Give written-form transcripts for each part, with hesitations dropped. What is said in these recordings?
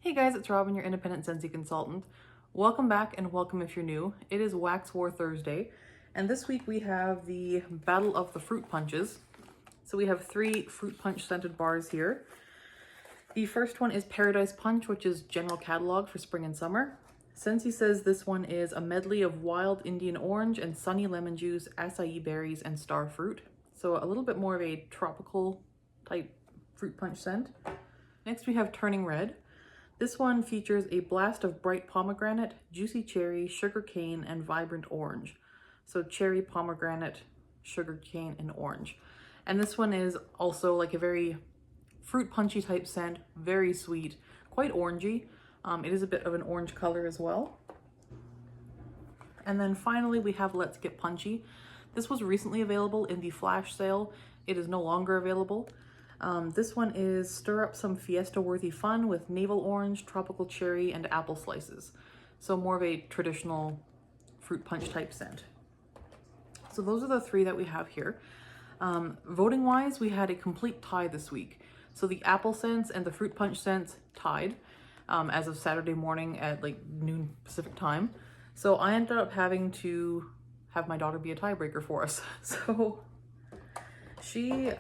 Hey guys, it's Robyn, your independent Scentsy consultant. Welcome back and welcome if you're new. It is Wax War Thursday, and this week we have the Battle of the Fruit Punches. So we have 3 fruit punch scented bars here. The first one is Paradise Punch, which is general catalog for spring and summer. Scentsy says this one is a medley of wild Indian orange and sunny lemon juice, acai berries, and star fruit. So a little bit more of a tropical type fruit punch scent. Next we have Turning Red. This one features a blast of bright pomegranate, juicy cherry, sugar cane, and vibrant orange. So cherry, pomegranate, sugar cane, and orange. And this one is also like a very fruit punchy type scent, very sweet, quite orangey. It is a bit of an orange color as well. And then finally we have Let's Get Punchy. This was recently available in the flash sale. It is no longer available. This one is Stir Up Some Fiesta-Worthy Fun with navel orange, tropical cherry, and apple slices. So more of a traditional fruit punch type scent. So those are the 3 that we have here. Voting wise, we had a complete tie this week. So the apple scents and the fruit punch scents tied as of Saturday morning at like noon Pacific time. So I ended up having to have my daughter be a tiebreaker for us. So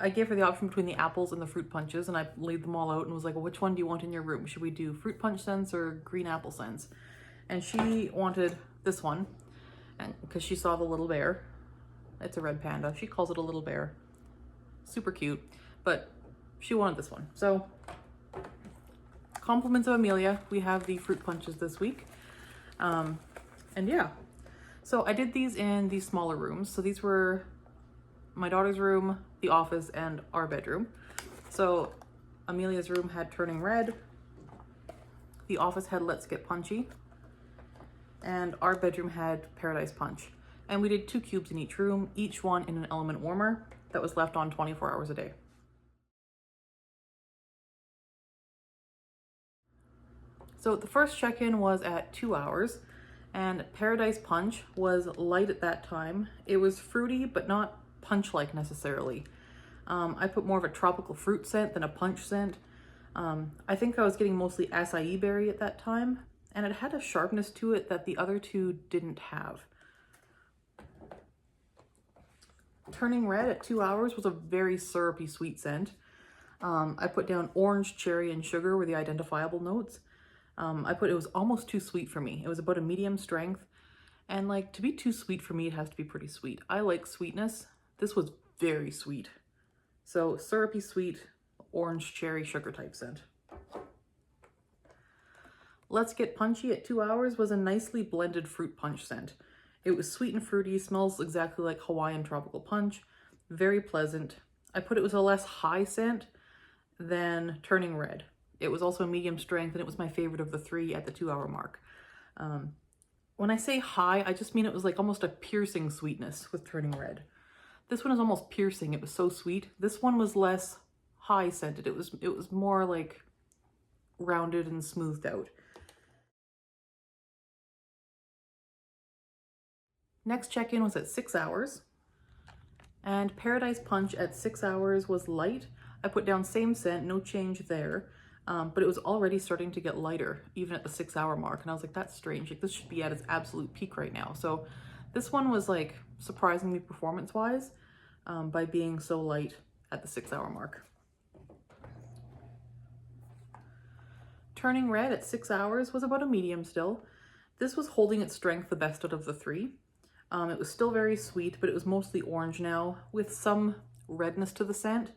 I gave her the option between the apples and the fruit punches, and I laid them all out and was like, well, which one do you want in your room? Should we do fruit punch scents or green apple scents? And she wanted this one, and because she saw the little bear. It's a red panda. She calls it a little bear. Super cute, but she wanted this one. So compliments of Amelia, we have the fruit punches this week. And yeah, so I did these in the smaller rooms. So these were my daughter's room, the office, and our bedroom. So Amelia's room had Turning Red, the office had Let's Get Punchy, and our bedroom had Paradise Punch. And we did 2 cubes in each room, each one in an element warmer that was left on 24 hours a day. So the first check-in was at 2 hours, and Paradise Punch was light at that time. It was fruity, but not punch-like necessarily. I put more of a tropical fruit scent than a punch scent. I think I was getting mostly acai berry at that time, and it had a sharpness to it that the other 2 didn't have. Turning Red at 2 hours was a very syrupy sweet scent. I put down orange, cherry, and sugar were the identifiable notes. It was almost too sweet for me. It was about a medium strength, and like to be too sweet for me, it has to be pretty sweet. I like sweetness. This was very sweet. So syrupy sweet, orange, cherry, sugar type scent. Let's Get Punchy at 2 hours was a nicely blended fruit punch scent. It was sweet and fruity, smells exactly like Hawaiian tropical punch, very pleasant. It was a less high scent than Turning Red. It was also a medium strength, and it was my favorite of the 3 at the 2 hour mark. When I say high, I just mean it was like almost a piercing sweetness with Turning Red. This one is almost piercing. It was so sweet. This one was less high scented. It was more like rounded and smoothed out. Next check-in was at 6 hours, and Paradise Punch at 6 hours was light. I put down same scent, no change there, but it was already starting to get lighter even at the 6 hour mark, and I was like, that's strange. Like, this should be at its absolute peak right now. So this one was like surprising me performance-wise by being so light at the 6 hour mark. Turning Red at 6 hours was about a medium still. This was holding its strength the best out of the 3. It was still very sweet, but it was mostly orange now with some redness to the scent.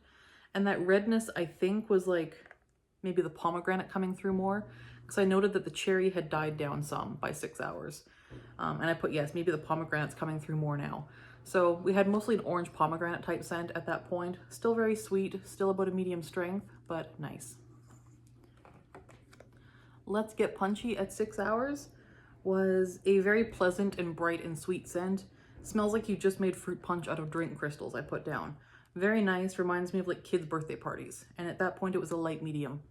And that redness, I think, was like maybe the pomegranate coming through more, because I noted that the cherry had died down some by 6 hours. And I put, yes, maybe the pomegranate's coming through more now. So we had mostly an orange pomegranate type scent at that point. Still very sweet, still about a medium strength, but nice. Let's Get Punchy at 6 hours was a very pleasant and bright and sweet scent. Smells like you just made fruit punch out of drink crystals, I put down. Very nice, reminds me of like kids' birthday parties. And at that point it was a light medium.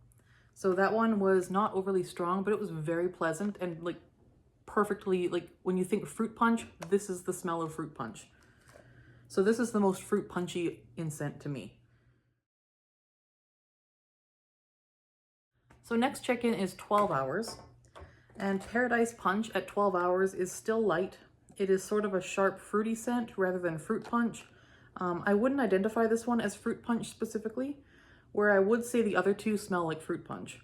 So that one was not overly strong, but it was very pleasant and like perfectly, like when you think fruit punch, this is the smell of fruit punch. So this is the most fruit punchy in scent to me. So next check-in is 12 hours, and Paradise Punch at 12 hours is still light. It is sort of a sharp fruity scent rather than fruit punch. I wouldn't identify this one as fruit punch specifically, where I would say the other two smell like fruit punch.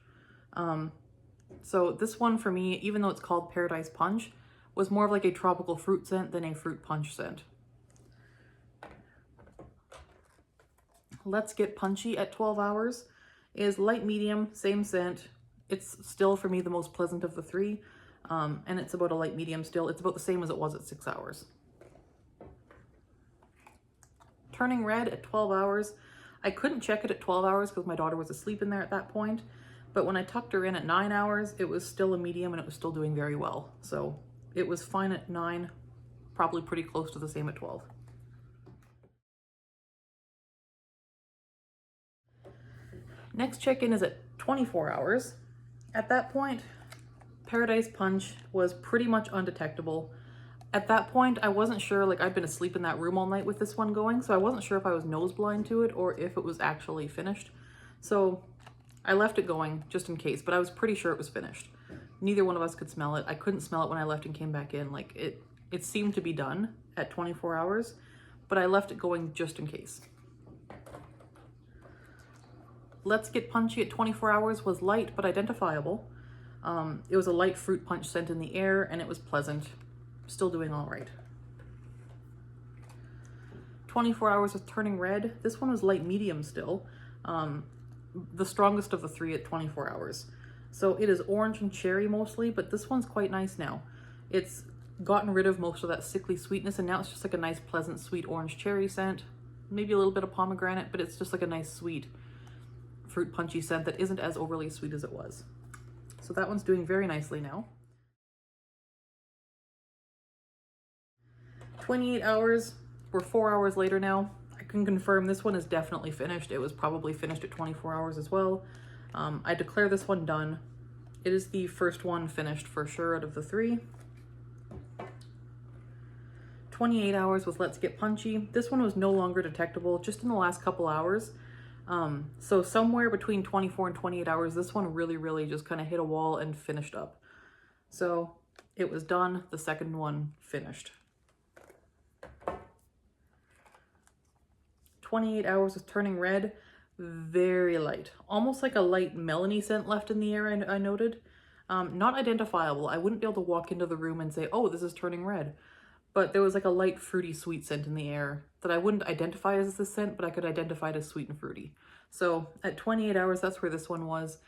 So this one for me, even though it's called Paradise Punch, was more of like a tropical fruit scent than a fruit punch scent. Let's Get Punchy at 12 hours is light medium, same scent. It's still for me the most pleasant of the three, and it's about a light medium still. It's about the same as it was at 6 hours. Turning Red at 12 hours. I couldn't check it at 12 hours because my daughter was asleep in there at that point, but when I tucked her in at 9 hours, it was still a medium and it was still doing very well. So it was fine at 9, probably pretty close to the same at 12. Next check-in is at 24 hours. At that point, Paradise Punch was pretty much undetectable. At that point, I wasn't sure, like I'd been asleep in that room all night with this one going, so I wasn't sure if I was nose blind to it or if it was actually finished. So I left it going just in case, but I was pretty sure it was finished. Neither one of us could smell it. I couldn't smell it when I left and came back in. Like it seemed to be done at 24 hours, but I left it going just in case. Let's Get Punchy at 24 hours was light but identifiable. It was a light fruit punch scent in the air and it was pleasant. Still doing all right. 24 hours with Turning Red. This one was light medium still. The strongest of the three at 24 hours. So it is orange and cherry mostly, but this one's quite nice now. It's gotten rid of most of that sickly sweetness and now it's just like a nice pleasant sweet orange cherry scent. Maybe a little bit of pomegranate, but it's just like a nice sweet fruit punchy scent that isn't as overly sweet as it was. So that one's doing very nicely now. 28 hours, we're 4 hours later now. I can confirm this one is definitely finished. It was probably finished at 24 hours as well. I declare this one done. It is the first one finished for sure out of the three. 28 hours with Let's Get Punchy. This one was no longer detectable, just in the last couple hours. So somewhere between 24 and 28 hours, this one really just kind of hit a wall and finished up. So it was done, the second one finished. 28 hours with Turning Red, very light. Almost like a light melony scent left in the air, I noted. Not identifiable. I wouldn't be able to walk into the room and say, oh, this is Turning Red. But there was like a light fruity sweet scent in the air that I wouldn't identify as this scent, but I could identify it as sweet and fruity. So at 28 hours, that's where this one was.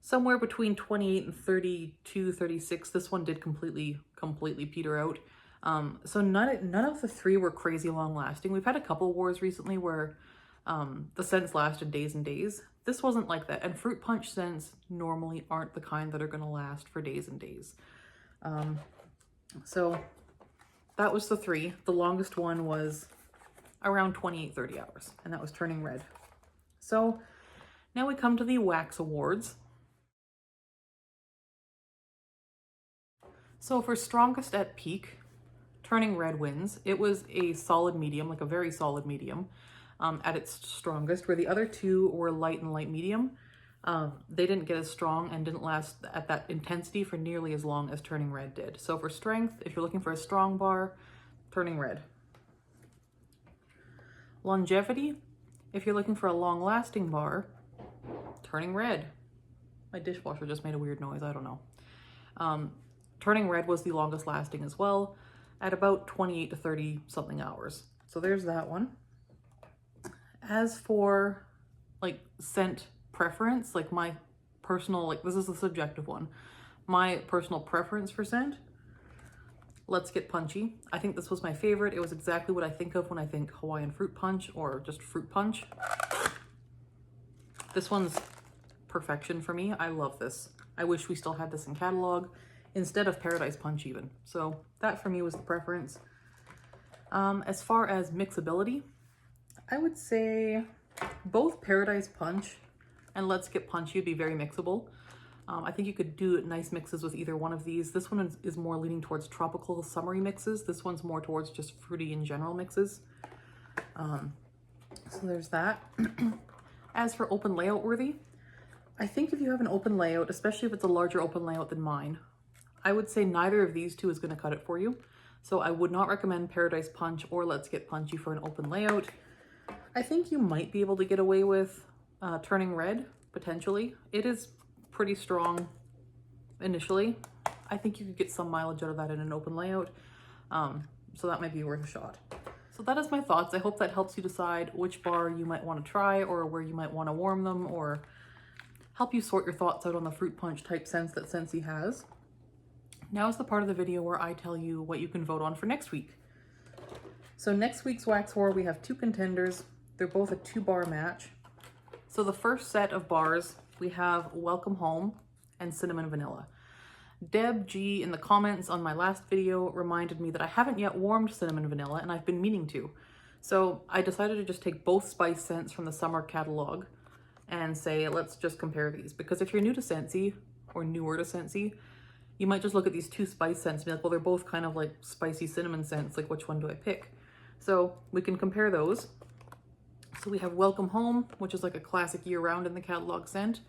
Somewhere between 28 and 32, 36, this one did completely peter out. So none of the three were crazy long lasting. We've had a couple wars recently where the scents lasted days and days. This wasn't like that. And fruit punch scents normally aren't the kind that are going to last for days and days. So that was the three. The longest one was around 28, 30 hours, and that was Turning Red. So now we come to the Wax Awards. So for strongest at peak, Turning Red wins. It was a solid medium, like a very solid medium at its strongest, where the other two were light and light medium. They didn't get as strong and didn't last at that intensity for nearly as long as Turning Red did. So for strength, if you're looking for a strong bar, Turning Red. Longevity, if you're looking for a long-lasting bar, Turning Red. My dishwasher just made a weird noise, I don't know. Turning Red was the longest lasting as well, at about 28 to 30 something hours. So there's that one. As for like scent preference, like my personal, like this is the subjective one, my personal preference for scent, Let's Get Punchy. I think this was my favorite. It was exactly what I think of when I think Hawaiian fruit punch or just fruit punch. This one's perfection for me. I love this. I wish we still had this in catalog instead of Paradise Punch even. So that for me was the preference. As far as mixability, I would say both Paradise Punch and Let's Get Punchy would be very mixable. I think you could do nice mixes with either one of these. This one is more leaning towards tropical summery mixes. This one's more towards just fruity in general mixes. So there's that. As for open layout worthy, I think if you have an open layout, especially if it's a larger open layout than mine, I would say neither of these two is going to cut it for you. So I would not recommend Paradise Punch or Let's Get Punchy for an open layout. I think you might be able to get away with turning red, potentially. It is pretty strong initially. I think you could get some mileage out of that in an open layout. So that might be worth a shot. So that is my thoughts. I hope that helps you decide which bar you might want to try or where you might want to warm them, or help you sort your thoughts out on the fruit punch type scents that Scentsy has. Now is the part of the video where I tell you what you can vote on for next week. So next week's Wax War, we have two contenders. They're both a 2-bar match. So the first set of bars, we have Welcome Home and Cinnamon Vanilla. Deb G in the comments on my last video reminded me that I haven't yet warmed Cinnamon Vanilla, and I've been meaning to. So I decided to just take both spice scents from the summer catalog and say, let's just compare these. Because if you're new to Scentsy, or newer to Scentsy, you might just look at these two spice scents and be like, well, they're both kind of like spicy cinnamon scents, like which one do I pick? So we can compare those. So we have Welcome Home, which is like a classic year-round in the catalog scent,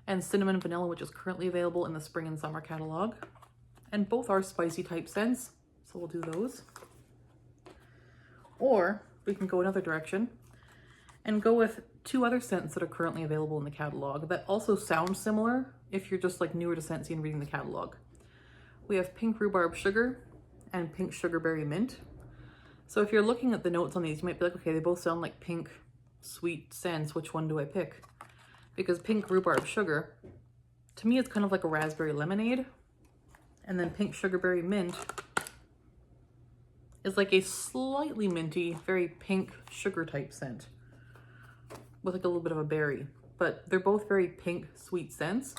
and Cinnamon Vanilla, which is currently available in the spring and summer catalog. And both are spicy type scents, so we'll do those. Or we can go another direction and go with two other scents that are currently available in the catalog that also sound similar if you're just like newer to Scentsy and reading the catalog. We have Pink Rhubarb Sugar and Pink Sugarberry Mint. So if you're looking at the notes on these, you might be like, okay, they both sound like pink sweet scents. Which one do I pick? Because Pink Rhubarb Sugar, to me, it's kind of like a raspberry lemonade. And then Pink Sugarberry Mint is like a slightly minty, very pink sugar type scent with like a little bit of a berry. But they're both very pink sweet scents,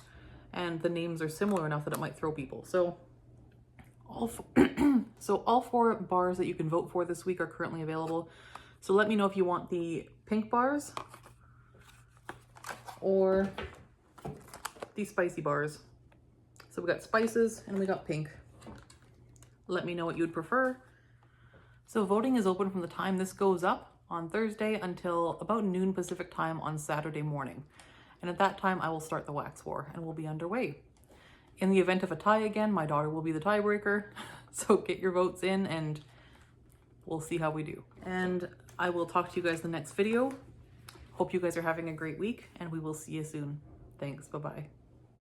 and the names are similar enough that it might throw people. So all 4 bars that you can vote for this week are currently available. So let me know if you want the pink bars or the spicy bars. So we got spices and we got pink. Let me know what you'd prefer. So voting is open from the time this goes up on Thursday until about noon Pacific time on Saturday morning. And at that time I will start the Wax War and we'll be underway. In the event of a tie again, my daughter will be the tiebreaker. So get your votes in and we'll see how we do. And I will talk to you guys in the next video. Hope you guys are having a great week, and we will see you soon. Thanks, bye-bye.